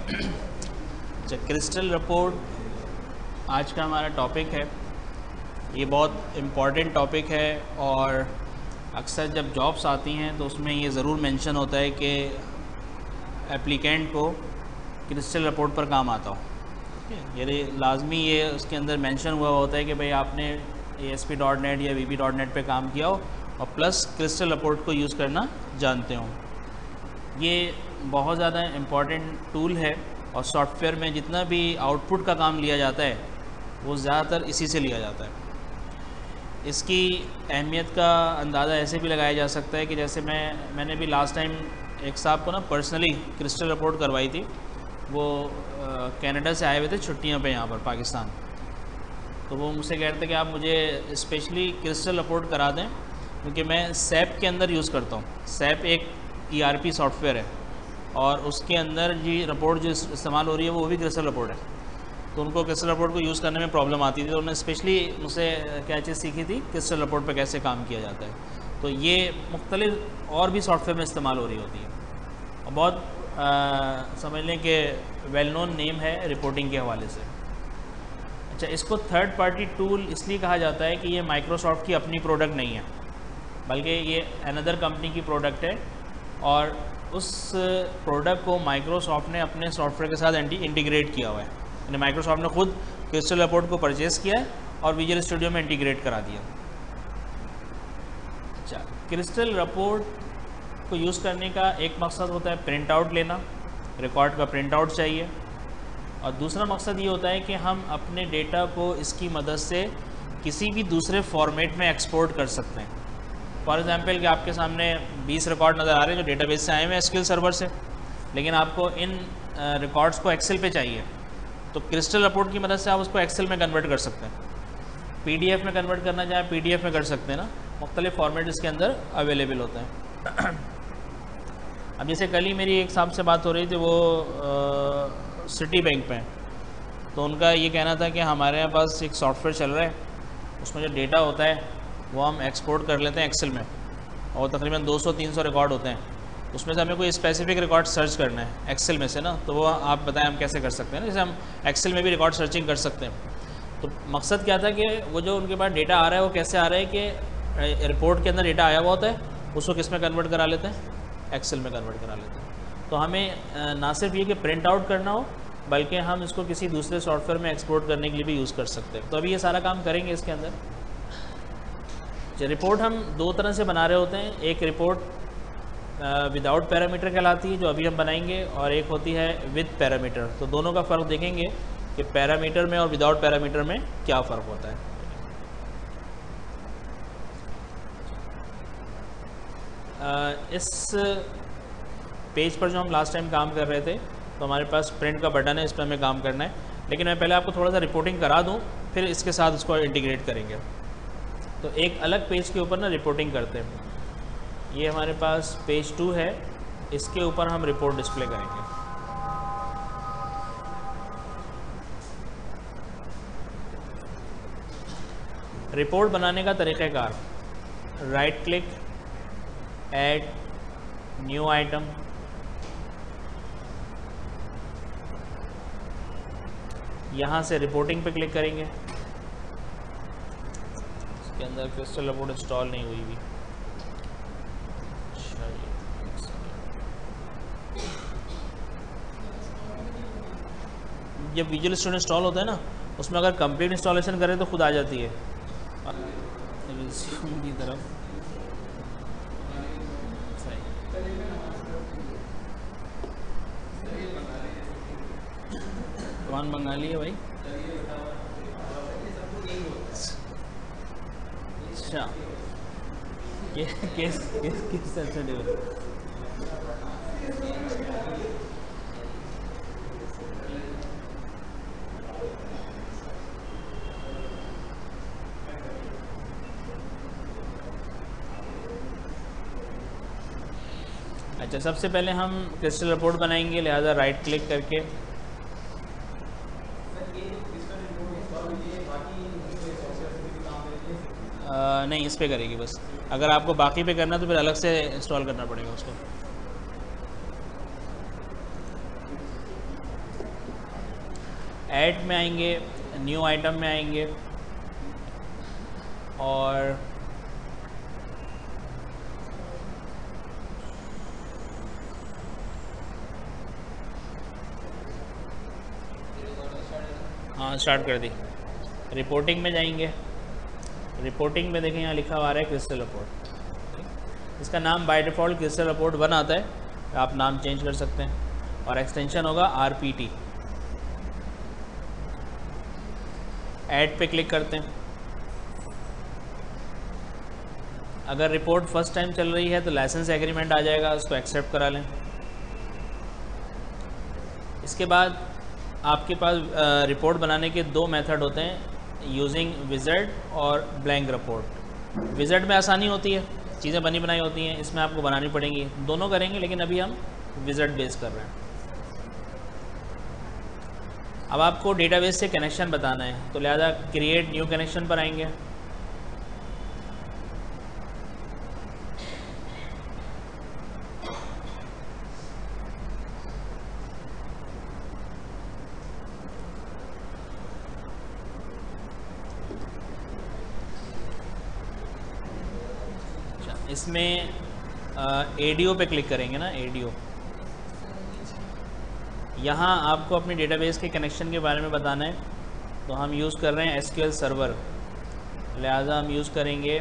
अच्छा, crystal report आज का हमारा टॉपिक है। ये बहुत इम्पॉर्टेंट टॉपिक है और अक्सर जब जॉब्स आती हैं तो उसमें ये ज़रूर मेंशन होता है कि एप्लीकेंट को क्रिस्टल रिपोर्ट पर काम आता हो। ये लाजमी ये उसके अंदर मेंशन हुआ होता है कि भाई आपने ASP.NET या VB.NET पे काम किया हो और प्लस क्रिस्टल रिपोर्ट को यूज़ करना जानते हो। ये बहुत ज़्यादा इम्पॉर्टेंट टूल है और सॉफ्टवेयर में जितना भी आउटपुट का काम लिया जाता है वो ज़्यादातर इसी से लिया जाता है। इसकी अहमियत का अंदाज़ा ऐसे भी लगाया जा सकता है कि जैसे मैंने भी लास्ट टाइम एक साहब को ना पर्सनली क्रिस्टल रिपोर्ट करवाई थी। वो कनाडा से आए हुए थे छुट्टियों पे यहाँ पर पाकिस्तान। तो वो मुझसे कह रहे थे कि आप मुझे स्पेशली क्रिस्टल रिपोर्ट करा दें क्योंकि मैं सैप के अंदर यूज़ करता हूँ। सैप एक ERP सॉफ्टवेयर है और उसके अंदर जी रिपोर्ट जो इस्तेमाल हो रही है वो भी क्रिस्टल रिपोर्ट है। तो उनको क्रिस्टल रिपोर्ट को यूज़ करने में प्रॉब्लम आती थी, तो उन्होंने स्पेशली मुझसे क्या चीज़ सीखी थी, क्रिस्टल रिपोर्ट पे कैसे काम किया जाता है। तो ये मुख्तलिफ और भी सॉफ्टवेयर में इस्तेमाल हो रही होती है और बहुत समझ लें कि वेल नोन नेम है रिपोर्टिंग के हवाले से। अच्छा, इसको थर्ड पार्टी टूल इसलिए कहा जाता है कि ये माइक्रोसॉफ्ट की अपनी प्रोडक्ट नहीं है, बल्कि ये अनदर कंपनी की प्रोडक्ट है और उस प्रोडक्ट को माइक्रोसॉफ्ट ने अपने सॉफ्टवेयर के साथ इंटीग्रेट किया हुआ है। यानी माइक्रोसॉफ्ट ने खुद क्रिस्टल रिपोर्ट को परचेज़ किया है और विजुअल स्टूडियो में इंटीग्रेट करा दिया। अच्छा, क्रिस्टल रिपोर्ट को यूज़ करने का एक मकसद होता है प्रिंट आउट लेना, रिकॉर्ड का प्रिंट आउट चाहिए, और दूसरा मकसद ये होता है कि हम अपने डेटा को इसकी मदद से किसी भी दूसरे फॉर्मेट में एक्सपोर्ट कर सकते हैं। फॉर एग्जांपल कि आपके सामने 20 रिकॉर्ड नज़र आ रहे हैं जो डेटाबेस से आए हुए हैं SQL सर्वर से, लेकिन आपको इन रिकॉर्ड्स को एक्सेल पे चाहिए, तो क्रिस्टल रिपोर्ट की मदद से आप उसको एक्सेल में कन्वर्ट कर सकते हैं। PDF में कन्वर्ट करना चाहें PDF में कर सकते हैं ना, मुख्तलिफ फॉर्मेट इसके अंदर अवेलेबल होते हैं। अब जैसे कल ही मेरी एक साहब से बात हो रही थी, वो सिटी बैंक पे, तो उनका ये कहना था कि हमारे यहाँ पास एक सॉफ्टवेयर चल रहा है, उसमें जो डेटा होता है वो हम एक्सपोर्ट कर लेते हैं एक्सेल में, और तकरीबन 200-300 रिकॉर्ड होते हैं। उसमें से हमें कोई स्पेसिफिक रिकॉर्ड सर्च करना है एक्सेल में से ना, तो वो आप बताएं हम कैसे कर सकते हैं ना, जैसे हम एक्सेल में भी रिकॉर्ड सर्चिंग कर सकते हैं। तो मकसद क्या था कि वो जो उनके पास डेटा आ रहा है वो कैसे आ रहा है कि रिपोर्ट के अंदर डेटा आया हुआ होता है, उसको किस में कन्वर्ट करा लेते हैं, एक्सेल में कन्वर्ट करा लेते हैं। तो हमें ना सिर्फ ये कि प्रिंट आउट करना हो, बल्कि हम इसको किसी दूसरे सॉफ्टवेयर में एक्सपोर्ट करने के लिए भी यूज़ कर सकते हैं। तो अभी ये सारा काम करेंगे इसके अंदर। रिपोर्ट हम दो तरह से बना रहे होते हैं, एक रिपोर्ट विदाउट पैरामीटर कहलाती है जो अभी हम बनाएंगे, और एक होती है विद पैरामीटर। तो दोनों का फ़र्क देखेंगे कि पैरामीटर में और विदाउट पैरामीटर में क्या फ़र्क होता है। इस पेज पर जो हम लास्ट टाइम काम कर रहे थे, तो हमारे पास प्रिंट का बटन है, इस पर हमें काम करना है, लेकिन मैं पहले आपको थोड़ा सा रिपोर्टिंग करा दूं, फिर इसके साथ उसको इंटीग्रेट करेंगे। तो एक अलग पेज के ऊपर ना रिपोर्टिंग करते हैं। ये हमारे पास पेज 2 है, इसके ऊपर हम रिपोर्ट डिस्प्ले करेंगे। रिपोर्ट बनाने का तरीक़ाकार, right click, add new item, यहाँ से रिपोर्टिंग पे क्लिक करेंगे। इसके अंदर क्रिस्टल रिपोर्ट इंस्टॉल नहीं हुई भी। जब विजुअल स्टूडियो इंस्टॉल होता है ना, उसमें अगर कंप्लीट इंस्टॉलेशन करें तो खुद आ जाती है। की तरफ कौन बंगाली है भाई? अच्छा, किस सेंसिटिव? अच्छा, सबसे पहले हम क्रिस्टल रिपोर्ट बनाएंगे, लिहाजा राइट क्लिक करके नहीं, इस पे करेगी बस। अगर आपको बाकी पे करना तो फिर अलग से इंस्टॉल करना पड़ेगा उसको। ऐड में आएंगे, न्यू आइटम में आएंगे और हाँ स्टार्ट कर दी। रिपोर्टिंग में जाएंगे, रिपोर्टिंग में देखें यहाँ लिखा हुआ है क्रिस्टल रिपोर्ट। इसका नाम बाय डिफ़ॉल्ट क्रिस्टल रिपोर्ट 1 आता है, आप नाम चेंज कर सकते हैं और एक्सटेंशन होगा RPT। ऐड पे क्लिक करते हैं। अगर रिपोर्ट फर्स्ट टाइम चल रही है तो लाइसेंस एग्रीमेंट आ जाएगा, उसको एक्सेप्ट करा लें। इसके बाद आपके पास रिपोर्ट बनाने के 2 मेथड होते हैं, यूजिंग विज़ार्ड और ब्लैंक रिपोर्ट। विज़ार्ड में आसानी होती है, चीज़ें बनी बनाई होती हैं, इसमें आपको बनानी पड़ेंगी, दोनों करेंगे लेकिन अभी हम विज़ार्ड बेस कर रहे हैं। अब आपको डेटाबेस से कनेक्शन बताना है तो लिहाजा क्रिएट न्यू कनेक्शन पर आएंगे। इसमें ADO पे क्लिक करेंगे ना, ADO। यहाँ आपको अपनी डेटाबेस के कनेक्शन के बारे में बताना है, तो हम यूज़ कर रहे हैं SQL सर्वर, लिहाजा हम यूज़ करेंगे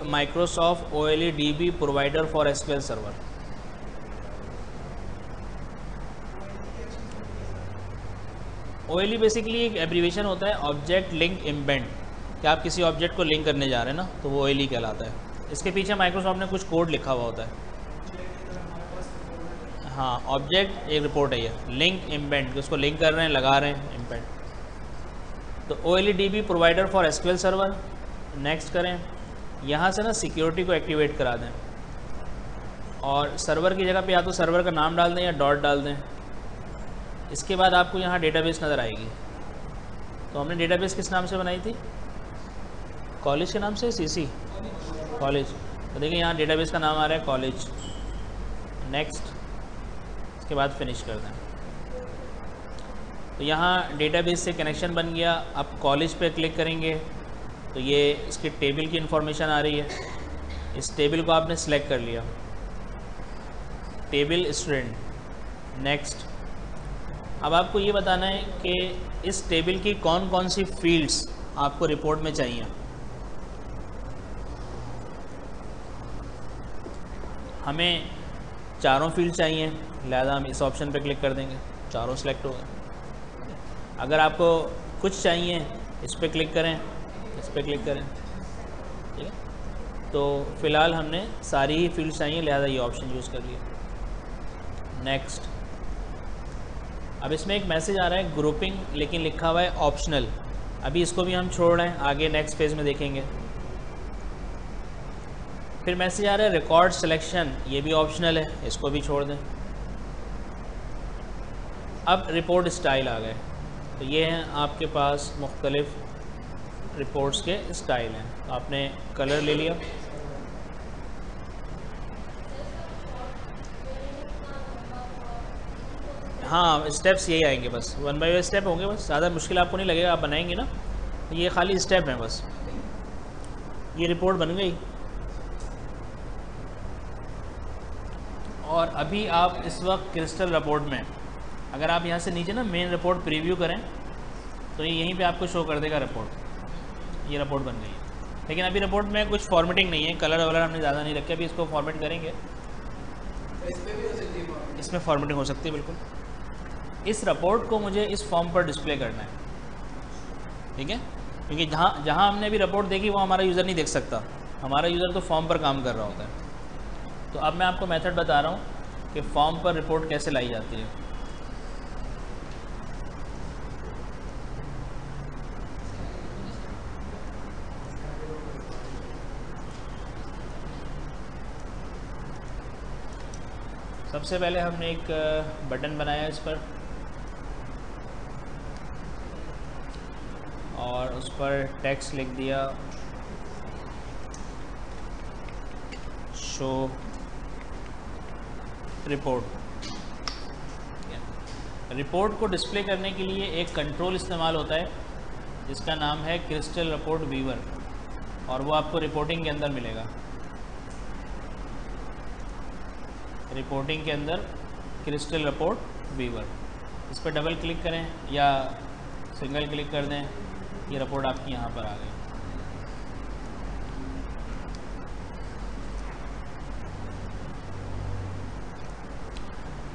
Microsoft OLEDB provider for SQL server. OLE basically एक एब्रीवेशन होता है, ऑब्जेक्ट लिंक एम्बेड, कि आप किसी ऑब्जेक्ट को लिंक करने जा रहे हैं ना, तो वो OLE कहलाता है। इसके पीछे माइक्रोसॉफ्ट ने कुछ कोड लिखा हुआ होता है। हाँ, ऑब्जेक्ट एक रिपोर्ट है, ये लिंक एम्बेड, उसको लिंक कर रहे हैं, लगा रहे हैं एम्बेड। तो OLEDB provider for SQL server, next करें। यहाँ से ना सिक्योरिटी को एक्टिवेट करा दें और सर्वर की जगह पे या तो सर्वर का नाम डाल दें या डॉट डाल दें। इसके बाद आपको यहाँ डेटाबेस नज़र आएगी। तो हमने डेटाबेस किस नाम से बनाई थी? कॉलेज के नाम से, CC कॉलेज। तो देखिए यहाँ डेटाबेस का नाम आ रहा है कॉलेज। नेक्स्ट, इसके बाद फिनिश कर दें। तो यहाँ डेटाबेस से कनेक्शन बन गया। अब कॉलेज पे क्लिक करेंगे तो ये इसकी टेबल की इंफॉर्मेशन आ रही है। इस टेबल को आपने सेलेक्ट कर लिया, टेबल स्टूडेंट। नेक्स्ट, अब आपको ये बताना है कि इस टेबल की कौन कौन सी फील्ड्स आपको रिपोर्ट में चाहिए। हमें चारों फील्ड चाहिए, लिहाजा हम इस ऑप्शन पे क्लिक कर देंगे, चारों सेलेक्ट हो गए। अगर आपको कुछ चाहिए इस पर क्लिक करें, इस पर क्लिक करें, ठीक है। तो फ़िलहाल हमने सारी ही फील्ड चाहिए, लिहाजा ये ऑप्शन यूज़ कर लिया। नेक्स्ट, अब इसमें एक मैसेज आ रहा है ग्रुपिंग, लेकिन लिखा हुआ है ऑप्शनल। अभी इसको भी हम छोड़ रहे हैं, आगे नेक्स्ट पेज में देखेंगे। फिर मैसेज आ रहा है रिकॉर्ड सिलेक्शन, ये भी ऑप्शनल है, इसको भी छोड़ दें। अब रिपोर्ट स्टाइल आ गए, तो ये हैं आपके पास मुख्तलिफ रिपोर्ट्स के स्टाइल हैं। तो आपने कलर ले लिया, हाँ स्टेप्स यही आएंगे, बस 1 बाय 1 स्टेप होंगे, बस ज़्यादा मुश्किल आपको नहीं लगेगा, आप बनाएंगे ना। तो ये खाली स्टेप हैं बस। ये रिपोर्ट बन गई और अभी आप इस वक्त क्रिस्टल रिपोर्ट में, अगर आप यहाँ से नीचे ना मेन रिपोर्ट प्रीव्यू करें तो ये यहीं पे आपको शो कर देगा रिपोर्ट। ये रिपोर्ट बन गई है, लेकिन अभी रिपोर्ट में कुछ फॉर्मेटिंग नहीं है, कलर वगैरह हमने ज़्यादा नहीं रखे। अभी इसको फॉर्मेट करेंगे, इसमें फॉर्मेटिंग हो सकती है बिल्कुल। इस रिपोर्ट को मुझे इस फॉर्म पर डिस्प्ले करना है, ठीक है, क्योंकि जहाँ हमने अभी रिपोर्ट देखी वो हमारा यूज़र नहीं देख सकता, हमारा यूज़र तो फॉर्म पर काम कर रहा होता है। तो अब मैं आपको मेथड बता रहा हूँ कि फॉर्म पर रिपोर्ट कैसे लाई जाती है। सबसे पहले हमने एक बटन बनाया इस पर और उस पर टेक्स्ट लिख दिया शो रिपोर्ट। रिपोर्ट को डिस्प्ले करने के लिए एक कंट्रोल इस्तेमाल होता है जिसका नाम है क्रिस्टल रिपोर्ट वीवर, और वो आपको रिपोर्टिंग के अंदर मिलेगा। रिपोर्टिंग के अंदर क्रिस्टल रिपोर्ट वीवर, इस पर डबल क्लिक करें या सिंगल क्लिक कर दें, ये रिपोर्ट आपकी यहाँ पर आ गई।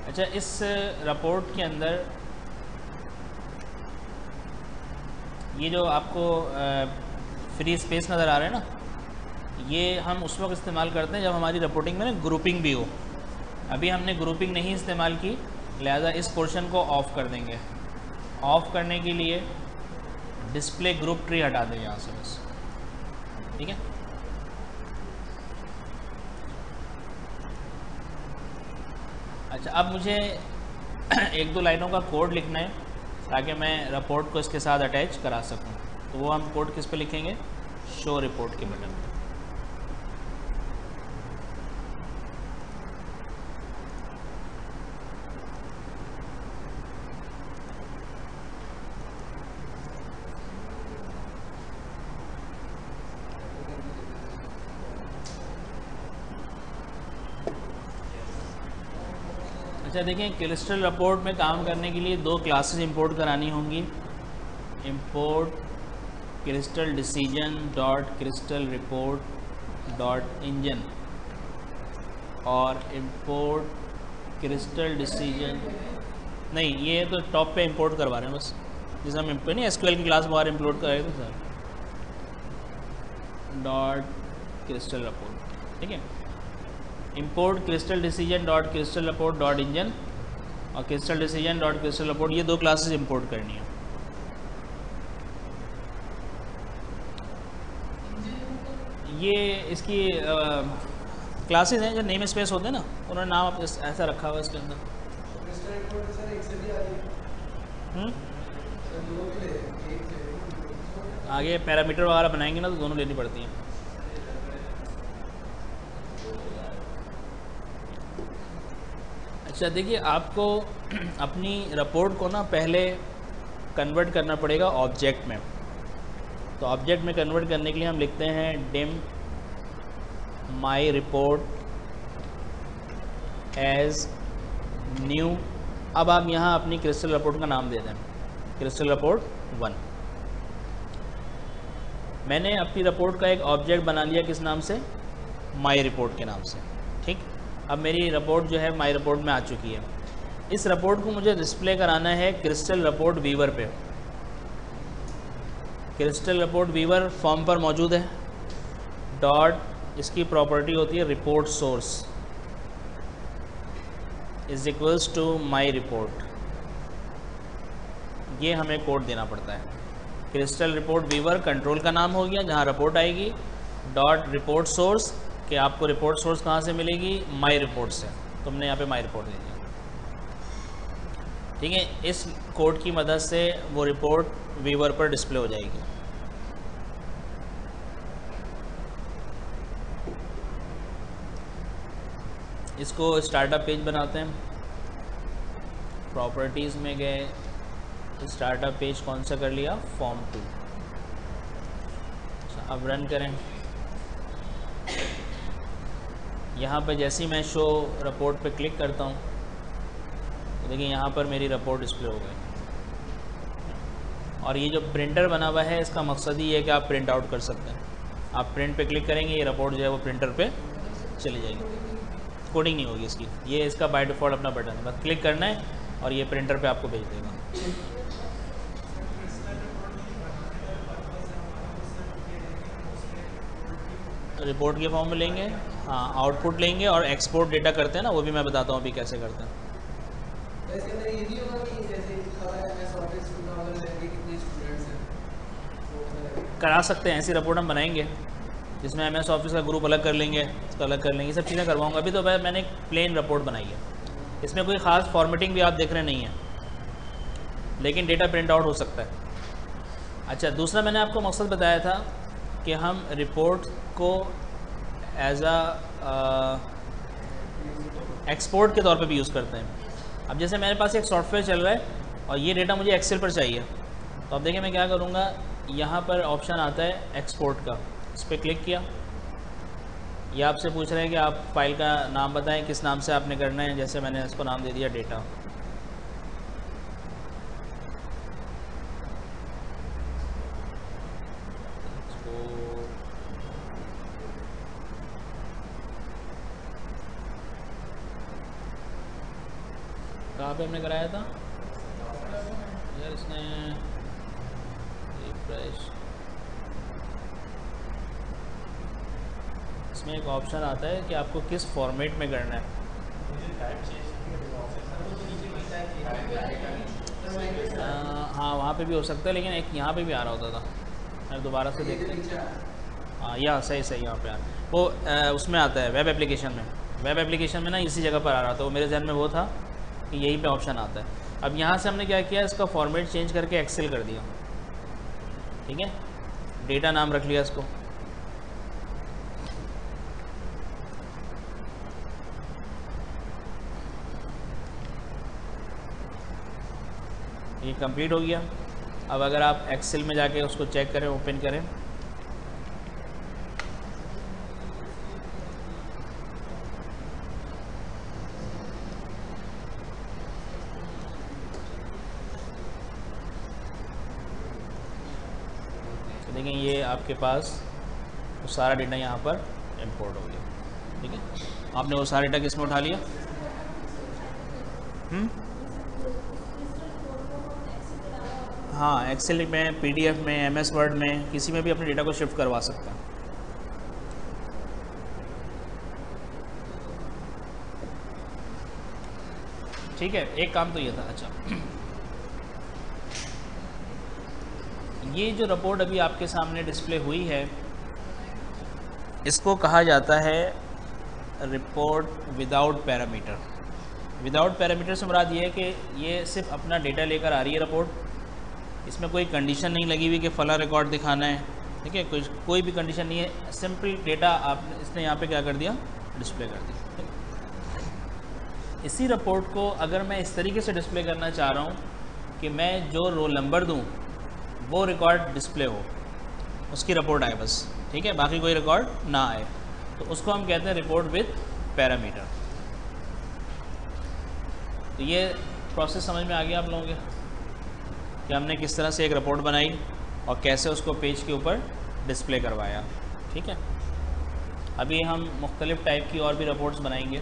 अच्छा, इस रिपोर्ट के अंदर ये जो आपको फ्री स्पेस नज़र आ रहा है ना, ये हम उस वक्त इस्तेमाल करते हैं जब हमारी रिपोर्टिंग में ना ग्रुपिंग भी हो। अभी हमने ग्रुपिंग नहीं इस्तेमाल की, लिहाजा इस पोर्शन को ऑफ़ कर देंगे। ऑफ़ करने के लिए डिस्प्ले ग्रुप ट्री हटा दें यहाँ से बस, ठीक है। अच्छा, अब मुझे एक दो लाइनों का कोड लिखना है ताकि मैं रिपोर्ट को इसके साथ अटैच करा सकूं। तो वो हम कोड किस पे लिखेंगे? शो रिपोर्ट के बटन पे। अच्छा देखिए, क्रिस्टल रिपोर्ट में काम करने के लिए दो क्लासेस इंपोर्ट करानी होंगी। Import crystal decision dot crystal report dot engine और इंपोर्ट क्रिस्टल डिसीजन, नहीं ये तो टॉप पे इंपोर्ट करवा रहे हैं बस, जिसे हम नहीं एसक्यूएल की क्लास बाहर इंपोर्ट कर रहे थे सर, डॉट क्रिस्टल रिपोर्ट, ठीक है। Import crystal decision dot crystal report dot engine और crystal decision dot crystal report, ये दो क्लासेस इंपोर्ट करनी है। ये इसकी क्लासेस हैं जो नेम स्पेस होते हैं ना, उन्होंने नाम ऐसा रखा हुआ है इसके अंदर। आगे पैरामीटर वगैरह बनाएंगे ना तो दोनों लेनी पड़ती हैं। अच्छा देखिए, आपको अपनी रिपोर्ट को ना पहले कन्वर्ट करना पड़ेगा ऑब्जेक्ट में। तो ऑब्जेक्ट में कन्वर्ट करने के लिए हम लिखते हैं dim my report as new. अब आप यहाँ अपनी क्रिस्टल रिपोर्ट का नाम दे दें, क्रिस्टल रिपोर्ट 1। मैंने अपनी रिपोर्ट का एक ऑब्जेक्ट बना लिया, किस नाम से? माई रिपोर्ट के नाम से, ठीक। अब मेरी रिपोर्ट जो है माई रिपोर्ट में आ चुकी है। इस रिपोर्ट को मुझे डिस्प्ले कराना है क्रिस्टल रिपोर्ट वीवर पे। क्रिस्टल रिपोर्ट वीवर फॉर्म पर मौजूद है। डॉट, इसकी प्रॉपर्टी होती है report source is equals to my report. ये हमें कोड देना पड़ता है। क्रिस्टल रिपोर्ट वीवर कंट्रोल का नाम हो गया जहाँ रिपोर्ट आएगी, डॉट रिपोर्ट सोर्स कि आपको रिपोर्ट सोर्स कहाँ से मिलेगी? माई रिपोर्ट से। तुमने यहाँ पे माई रिपोर्ट दे दिया, ठीक है। इस कोड की मदद से वो रिपोर्ट वीवर पर डिस्प्ले हो जाएगी। इसको स्टार्टअप पेज बनाते हैं। प्रॉपर्टीज़ में गए, स्टार्टअप पेज कौन सा कर लिया? फॉर्म 2। अब रन करें। यहाँ पर जैसे ही मैं शो रिपोर्ट पे क्लिक करता हूँ तो देखिए यहाँ पर मेरी रिपोर्ट डिस्प्ले हो गई। और ये जो प्रिंटर बना हुआ है इसका मकसद ही है कि आप प्रिंट आउट कर सकते हैं। आप प्रिंट पे क्लिक करेंगे, ये रिपोर्ट जो है वो प्रिंटर पे चली जाएगी, कोडिंग नहीं होगी इसकी। ये इसका बाय डिफ़ॉल्ट अपना बटन है, बस क्लिक करना है और ये प्रिंटर पे आपको भेज देगा। रिपोर्ट के फॉर्म में लेंगे, हाँ आउटपुट लेंगे और एक्सपोर्ट डेटा करते हैं ना, वो भी मैं बताता हूँ अभी कैसे करते हैं। करा सकते हैं, ऐसी रिपोर्ट हम बनाएंगे जिसमें MS ऑफिस का ग्रुप अलग कर लेंगे, इसका अलग कर लेंगे, सब चीज़ें करवाऊँगा। अभी तो मैंने एक प्लेन रिपोर्ट बनाई है, इसमें कोई ख़ास फॉर्मेटिंग भी आप देख रहे नहीं है, लेकिन डेटा प्रिंट आउट हो सकता है। अच्छा, दूसरा मैंने आपको मकसद बताया था कि हम रिपोर्ट को एज एक्सपोर्ट के तौर पे भी यूज़ करते हैं। अब जैसे मेरे पास एक सॉफ्टवेयर चल रहा है और ये डेटा मुझे एक्सेल पर चाहिए, तो अब देखिए मैं क्या करूँगा, यहाँ पर ऑप्शन आता है एक्सपोर्ट का, इस पर क्लिक किया। ये आपसे पूछ रहे हैं कि आप फाइल का नाम बताएं, किस नाम से आपने करना है। जैसे मैंने इसको नाम दे दिया डेटा। कहाँ पे हमने कराया था यार, इसने रिफ्रेश, इसमें एक ऑप्शन आता है कि आपको किस फॉर्मेट में करना है। हाँ वहाँ पे भी हो सकता है, लेकिन एक यहाँ पे भी आ रहा होता था। मैं दोबारा से देखते हैं। हाँ या सही सही यहाँ पे वो उसमें आता है वेब एप्लीकेशन में। वेब एप्लीकेशन में ना इसी जगह पर आ रहा था, वो मेरे जहन में वो था कि यहीं पे ऑप्शन आता है। अब यहाँ से हमने क्या किया, इसका फॉर्मेट चेंज करके एक्सेल कर दिया। ठीक है, डेटा नाम रख लिया इसको। ये कंप्लीट हो गया। अब अगर आप एक्सेल में जाके उसको चेक करें, ओपन करें, तो देखें ये आपके पास वो सारा डेटा यहाँ पर इंपोर्ट हो गया। ठीक है, आपने वो सारा डेटा किस में उठा लिया? हाँ, एक्सेल में, पीडीएफ में, एमएस वर्ड में, किसी में भी अपने डेटा को शिफ्ट करवा सकते हैं। ठीक है, एक काम तो ये था। अच्छा, ये जो रिपोर्ट अभी आपके सामने डिस्प्ले हुई है, इसको कहा जाता है report without parameter. Without parameter से मुराद ये है कि ये सिर्फ अपना डेटा लेकर आ रही है रिपोर्ट, इसमें कोई कंडीशन नहीं लगी हुई कि फ़ला रिकॉर्ड दिखाना है। ठीक है, कोई भी कंडीशन नहीं है, सिंपल डेटा आपने इसने यहाँ पे क्या कर दिया, डिस्प्ले कर दिया। इसी रिपोर्ट को अगर मैं इस तरीके से डिस्प्ले करना चाह रहा हूँ कि मैं जो रोल नंबर दूँ वो रिकॉर्ड डिस्प्ले हो, उसकी रिपोर्ट आए बस। ठीक है, बाकी कोई रिकॉर्ड ना आए, तो उसको हम कहते हैं रिपोर्ट विद पैरामीटर। तो ये प्रोसेस समझ में आ गया आप लोगों के कि हमने किस तरह से एक रिपोर्ट बनाई और कैसे उसको पेज के ऊपर डिस्प्ले करवाया। ठीक है, अभी हम मुख्तलिफ़ टाइप की और भी रिपोर्ट्स बनाएंगे।